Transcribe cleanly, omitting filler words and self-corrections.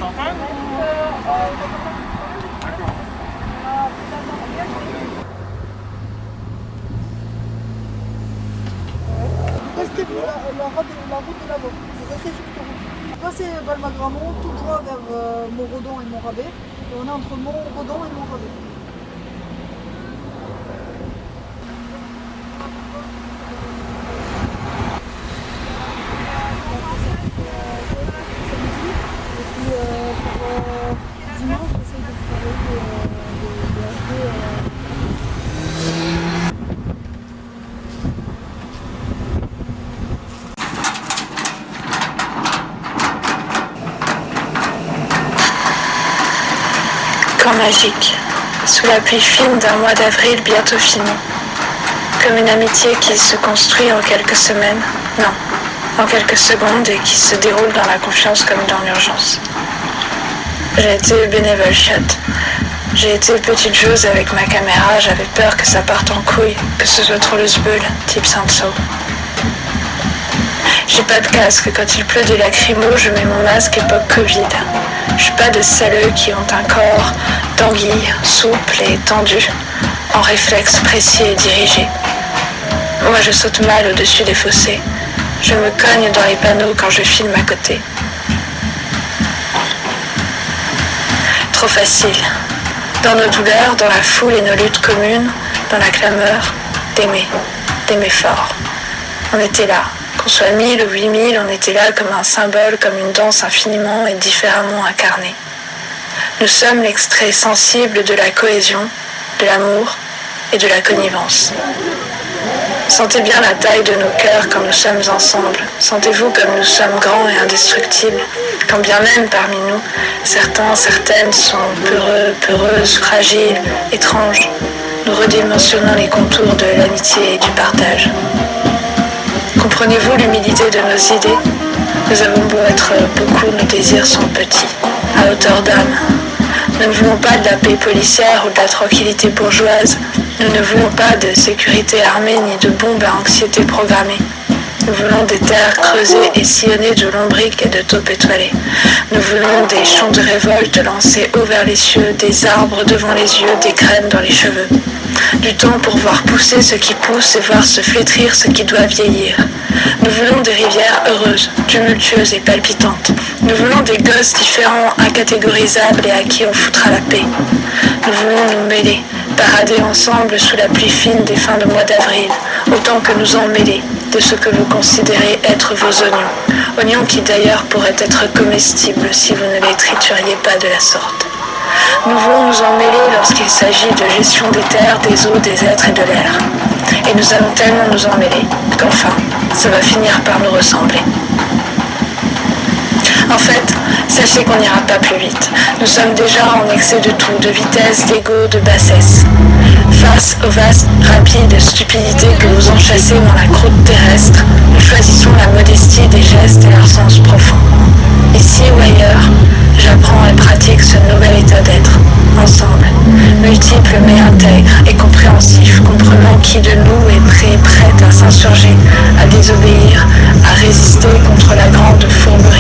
champagne? D'accord. Restez pour la route de là-bas. Restez sur cette route. Passez Balmagramont, tout droit vers Montredon et Montrabé. Et on est entre Montredon et Montrabé. Dimanche, j'essaye de travailler Camp magique, sous la pluie fine d'un mois d'avril bientôt fini. Comme une amitié qui se construit en quelques semaines, non, en quelques secondes et qui se déroule dans la confiance comme dans l'urgence. J'ai été bénévole chiotte. J'ai été petite chose avec ma caméra, j'avais peur que ça parte en couille, que ce soit trop le zbeul, type Saint-Sau. J'ai pas de casque, quand il pleut des lacrymos, je mets mon masque époque Covid. Je suis pas de celles qui ont un corps d'anguille, souple et tendu, en réflexe précis et dirigé. Moi je saute mal au-dessus des fossés, je me cogne dans les panneaux quand je filme à côté. Trop facile. Dans nos douleurs, dans la foule et nos luttes communes, dans la clameur, d'aimer fort. On était là. Qu'on soit 1000 ou 8000, on était là comme un symbole, comme une danse infiniment et différemment incarnée. Nous sommes l'extrait sensible de la cohésion, de l'amour et de la connivence. Sentez bien la taille de nos cœurs quand nous sommes ensemble. Sentez-vous comme nous sommes grands et indestructibles, quand bien même parmi nous, certains, certaines sont peureux, peureuses, fragiles, étranges. Nous redimensionnons les contours de l'amitié et du partage. Comprenez-vous l'humilité de nos idées? Nous avons beau être beaucoup, nos désirs sont petits, à hauteur d'âme. Nous ne voulons pas de la paix policière ou de la tranquillité bourgeoise. Nous ne voulons pas de sécurité armée ni de bombes à anxiété programmée. Nous voulons des terres creusées et sillonnées de lombriques et de taupes étoilées. Nous voulons des chants de révolte lancés haut vers les cieux, des arbres devant les yeux, des graines dans les cheveux. Du temps pour voir pousser ce qui pousse et voir se flétrir ce qui doit vieillir. Nous voulons des rivières heureuses, tumultueuses et palpitantes. Nous voulons des gosses différents, incatégorisables et à qui on foutra la paix. Nous voulons nous mêler, parader ensemble sous la pluie fine des fins de mois d'avril, autant que nous emmêler de ce que vous considérez être vos oignons. Oignons qui d'ailleurs pourraient être comestibles si vous ne les trituriez pas de la sorte. Nous voulons nous emmêler lorsqu'il s'agit de gestion des terres, des eaux, des êtres et de l'air. Et nous allons tellement nous emmêler qu'enfin, ça va finir par nous ressembler. En fait, sachez qu'on n'ira pas plus vite. Nous sommes déjà en excès de tout, de vitesse, d'ego, de bassesse. Face aux vastes, rapides stupidités que vous enchâssez dans la croûte terrestre, nous choisissons la modestie des gestes et leur sens profond. Ici ou ailleurs, j'apprends et pratique ce nouvel état d'être, ensemble, multiple mais intègre et compréhensif, comprenant qui de nous est prêt à s'insurger, à désobéir, à résister contre la grande fourberie